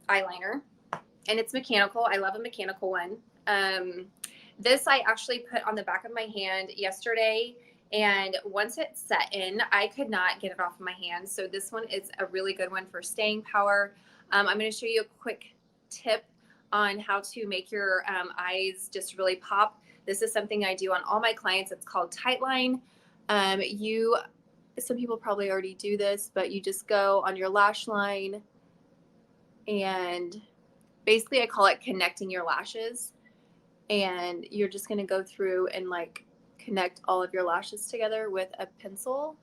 eyeliner, and it's mechanical. I love a mechanical one. This I actually put on the back of my hand yesterday, and once it set in, I could not get it off of my hand. So this one is a really good one for staying power. I'm going to show you a quick tip on how to make your eyes just really pop. This is something I do on all my clients. It's called Tightline. Some people probably already do this, but you just go on your lash line, and basically I call it connecting your lashes. And you're just going to go through and like connect all of your lashes together with a pencil,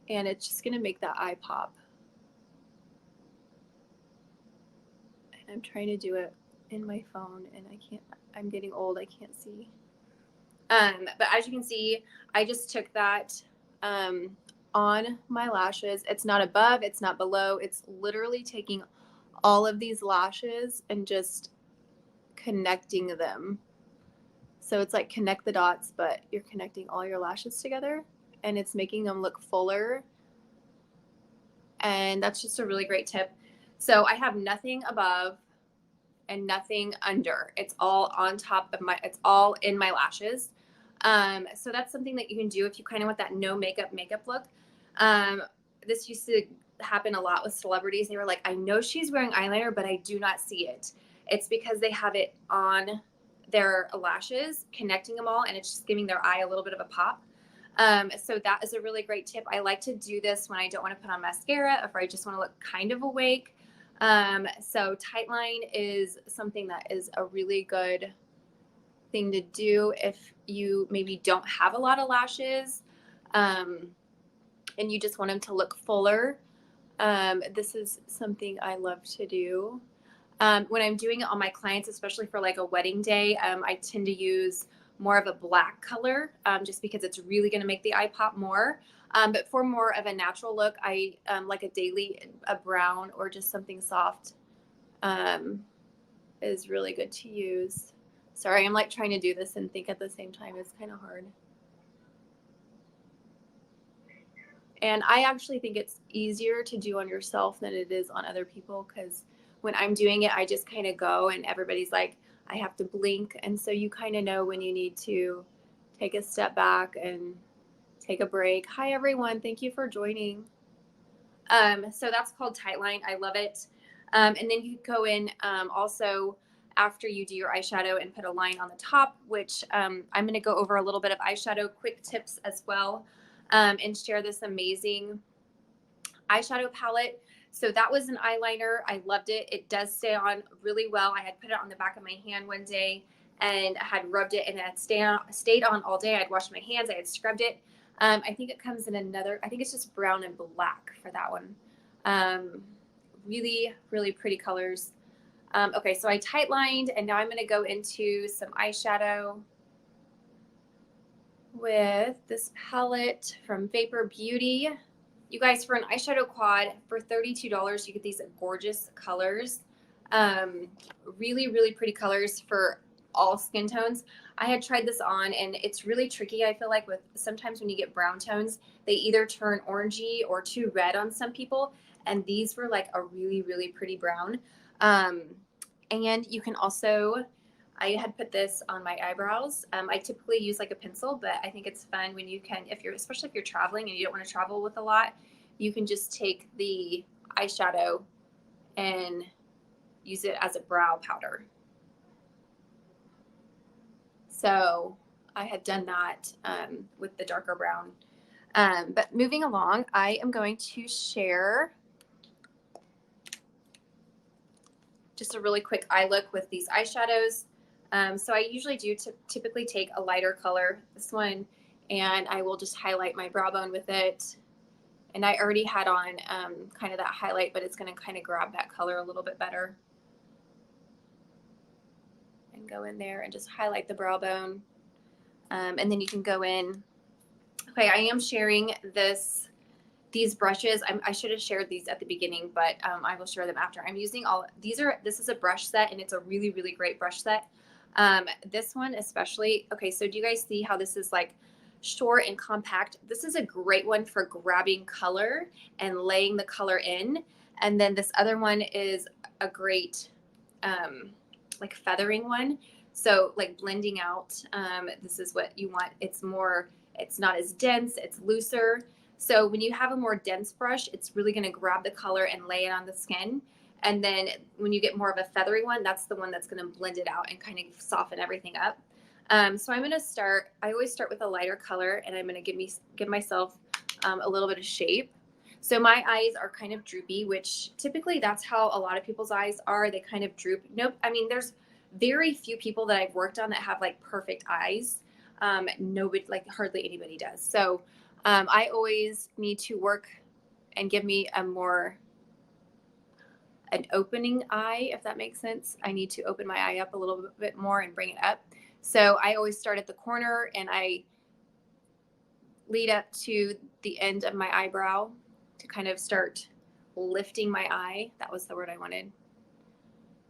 and it's just going to make that eye pop. And I'm trying to do it in my phone, and I can't. I'm getting old, I can't see. But as you can see, I just took that on my lashes. It's not above, it's not below, it's literally taking all of these lashes and just connecting them. So it's like connect the dots, but you're connecting all your lashes together, and it's making them look fuller. And that's just a really great tip. So I have nothing above and nothing under. It's all on top of it's all in my lashes. So that's something that you can do if you kind of want that no makeup look. This used to happen a lot with celebrities. They were like, I know she's wearing eyeliner, but I do not see it. It's because they have it on their lashes, connecting them all, and it's just giving their eye a little bit of a pop. So that is a really great tip. I like to do this when I don't want to put on mascara, or if I just want to look kind of awake. So Tightline is something that is a really good thing to do if you maybe don't have a lot of lashes, and you just want them to look fuller. This is something I love to do. When I'm doing it on my clients, especially for like a wedding day, I tend to use more of a black color, just because it's really going to make the eye pop more. But for more of a natural look, I like a brown or just something soft is really good to use. Sorry, I'm like trying to do this and think at the same time. It's kind of hard. And I actually think it's easier to do on yourself than it is on other people, because when I'm doing it, I just kind of go, and everybody's like, I have to blink. And so you kind of know when you need to take a step back and take a break. Hi, everyone. Thank you for joining. So that's called Tightline. I love it. And then you go in also after you do your eyeshadow and put a line on the top, which I'm going to go over a little bit of eyeshadow quick tips as well, and share this amazing eyeshadow palette. So that was an eyeliner. I loved it. It does stay on really well. I had put it on the back of my hand one day and I had rubbed it, and it had stayed on all day. I'd washed my hands. I had scrubbed it. I think it comes in another, I think it's just brown and black for that one. Really, really pretty colors. Okay, so I tightlined, and now I'm going to go into some eyeshadow with this palette from Vapor Beauty. You guys, for an eyeshadow quad for $32, you get these gorgeous colors. Really, really pretty colors for all skin tones. I had tried this on, and it's really tricky. I feel like with sometimes when you get brown tones, they either turn orangey or too red on some people. And these were like a really, really pretty brown. And you can also, I had put this on my eyebrows. I typically use like a pencil, but I think it's fun when you can, especially if you're traveling and you don't want to travel with a lot, you can just take the eyeshadow and use it as a brow powder. So I had done that with the darker brown. But moving along, I am going to share just a really quick eye look with these eyeshadows. So I usually do typically take a lighter color, this one, and I will just highlight my brow bone with it. And I already had on kind of that highlight, but it's going to kind of grab that color a little bit better. And go in there and just highlight the brow bone. And then you can go in. Okay, I am sharing these brushes. I should have shared these at the beginning, but I will share them after. I'm using this is a brush set, and it's a really, really great brush set. This one especially, okay, so do you guys see how this is like short and compact? This is a great one for grabbing color and laying the color in. And then this other one is a great like feathering one. So like blending out, this is what you want. It's not as dense, it's looser. So when you have a more dense brush, it's really going to grab the color and lay it on the skin. And then when you get more of a feathery one, that's the one that's going to blend it out and kind of soften everything up. So I'm going to start, I always start with a lighter color, and I'm going to give myself a little bit of shape. So my eyes are kind of droopy, which typically that's how a lot of people's eyes are. They kind of droop. Nope. I mean, there's very few people that I've worked on that have like perfect eyes. Nobody, like hardly anybody does. So I always need to work and give me an opening eye, if that makes sense. I need to open my eye up a little bit more and bring it up. So I always start at the corner and I lead up to the end of my eyebrow to kind of start lifting my eye. That was the word I wanted.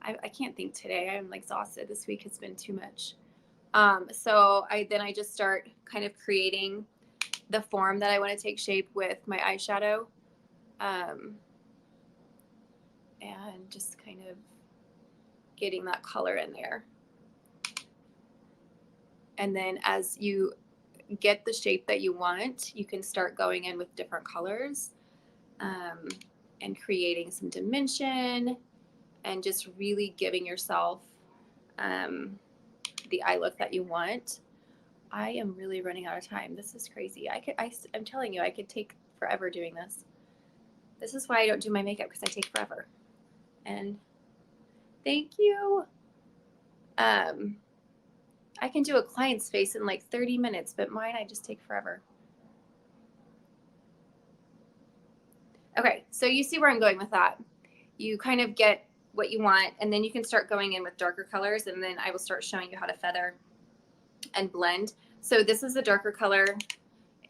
I can't think today. I'm exhausted. This week has been too much. So I just start kind of creating the form that I want to take shape with my eyeshadow. And just kind of getting that color in there. And then as you get the shape that you want, you can start going in with different colors and creating some dimension and just really giving yourself the eye look that you want. I am really running out of time. This is crazy. I'm telling you, I could take forever doing this. This is why I don't do my makeup, because I take forever. And thank you. I can do a client's face in like 30 minutes, but mine, I just take forever. Okay, so you see where I'm going with that. You kind of get what you want, and then you can start going in with darker colors, and then I will start showing you how to feather and blend. So this is a darker color,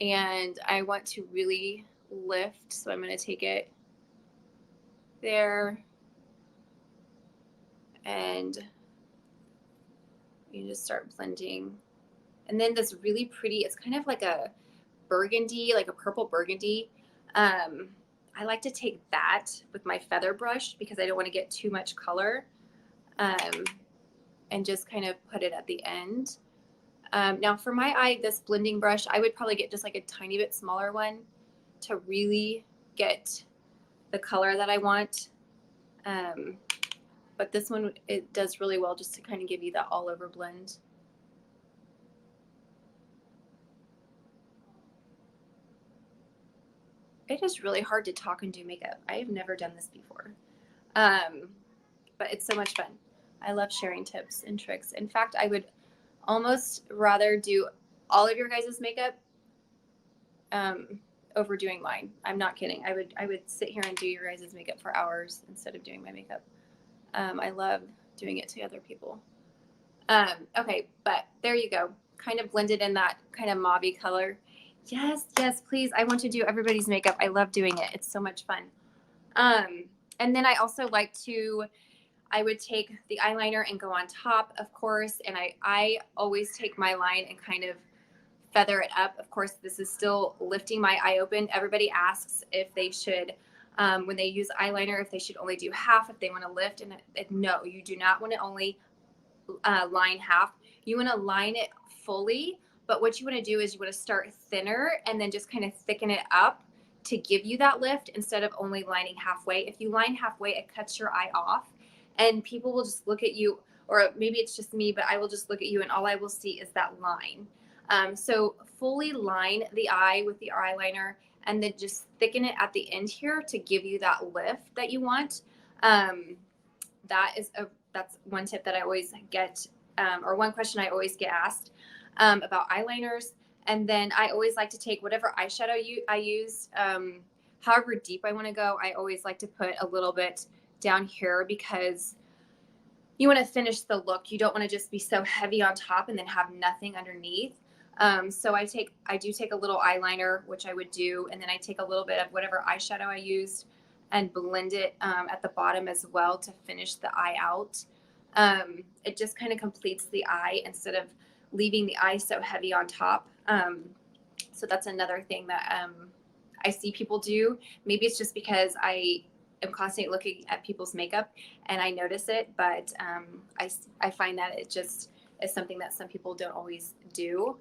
and I want to really lift, so I'm going to take it there, and you just start blending. And then this really pretty, it's kind of like a burgundy, like a purple burgundy. I like to take that with my feather brush because I don't want to get too much color, and just kind of put it at the end. Now for my eye, this blending brush, I would probably get just like a tiny bit smaller one to really get the color that I want. But this one, it does really well just to kind of give you that all over blend. It is really hard to talk and do makeup. I have never done this before. But it's so much fun. I love sharing tips and tricks. In fact, I would almost rather do all of your guys' makeup over doing mine. I'm not kidding. I would sit here and do your guys' makeup for hours instead of doing my makeup. I love doing it to other people. Okay, but there you go. Kind of blended in that kind of mauve-y color. Yes, yes, please. I want to do everybody's makeup. I love doing it. It's so much fun. And then I also like to, I would take the eyeliner and go on top, of course. And I always take my line and kind of feather it up. Of course, this is still lifting my eye open. Everybody asks if they should, when they use eyeliner, if they should only do half, if they want to lift. And no, you do not want to only line half. You want to line it fully, but what you want to do is you want to start thinner and then just kind of thicken it up to give you that lift instead of only lining halfway. If you line halfway, it cuts your eye off, and people will just look at you, or maybe it's just me, but I will just look at you and all I will see is that line. So fully line the eye with the eyeliner and then just thicken it at the end here to give you that lift that you want. That's one tip that I always get, or one question I always get asked about eyeliners. And then I always like to take whatever eyeshadow I use, however deep I want to go. I always like to put a little bit down here because you want to finish the look. You don't want to just be so heavy on top and then have nothing underneath. So I do take a little eyeliner, which I would do, and then I take a little bit of whatever eyeshadow I used and blend it at the bottom as well to finish the eye out. It just kind of completes the eye instead of leaving the eye so heavy on top. So that's another thing that I see people do. Maybe it's just because I am constantly looking at people's makeup and I notice it, but I find that it just is something that some people don't always do.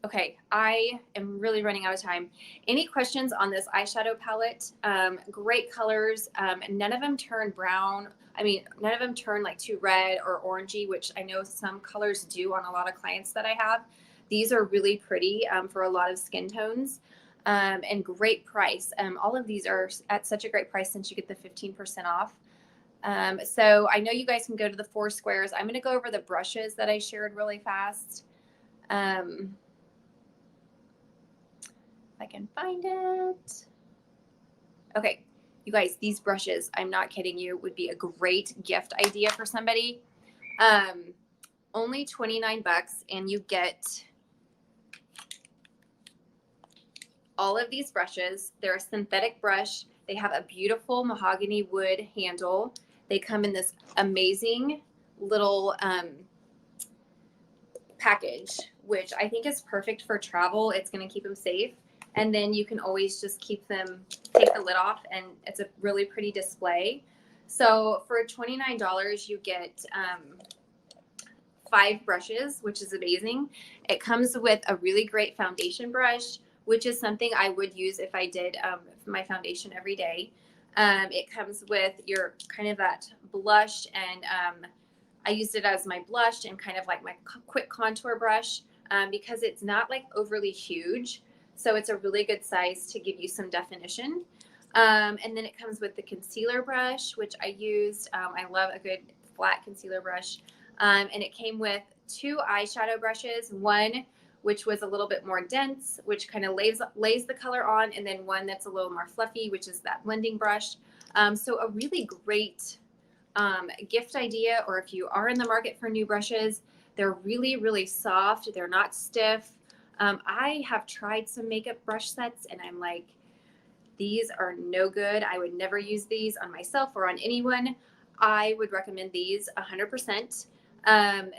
Okay, I am really running out of time. Any questions on this eyeshadow palette? Great colors. None of them turn brown. I mean, none of them turn like too red or orangey, which I know some colors do on a lot of clients that I have. These are really pretty for a lot of skin tones, and great price. All of these are at such a great price since you get the 15% off. So I know you guys can go to the 4 squares. I'm going to go over the brushes that I shared really fast. If I can find it. Okay, you guys, these brushes, I'm not kidding you, would be a great gift idea for somebody. Only 29 bucks and you get all of these brushes. They're a synthetic brush. They have a beautiful mahogany wood handle. They come in this amazing little package, which I think is perfect for travel. It's going to keep them safe. And then you can always just keep them, take the lid off, and it's a really pretty display. So for $29, you get 5 brushes, which is amazing. It comes with a really great foundation brush, which is something I would use if I did my foundation every day. It comes with your kind of that blush, and I used it as my blush and kind of like my quick contour brush because it's not like overly huge. So it's a really good size to give you some definition. And then it comes with the concealer brush, which I used. I love a good flat concealer brush. And it came with 2 eyeshadow brushes, one which was a little bit more dense, which kind of lays the color on, and then one that's a little more fluffy, which is that blending brush. So a really great gift idea, or if you are in the market for new brushes, they're really, really soft. They're not stiff. I have tried some makeup brush sets and I'm like, these are no good. I would never use these on myself or on anyone. I would recommend these 100%.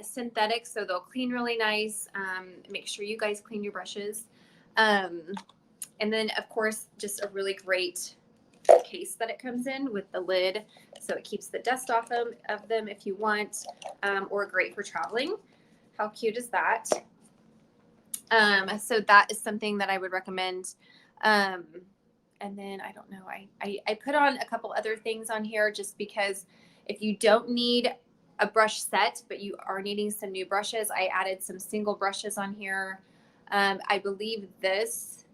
Synthetic, so they'll clean really nice. Make sure you guys clean your brushes. And then, of course, just a really great case that it comes in with the lid, so it keeps the dust off of them if you want, or great for traveling. How cute is that? So that is something that I would recommend. And then I don't know, I put on a couple other things on here just because if you don't need a brush set, but you are needing some new brushes, I added some single brushes on here. I believe this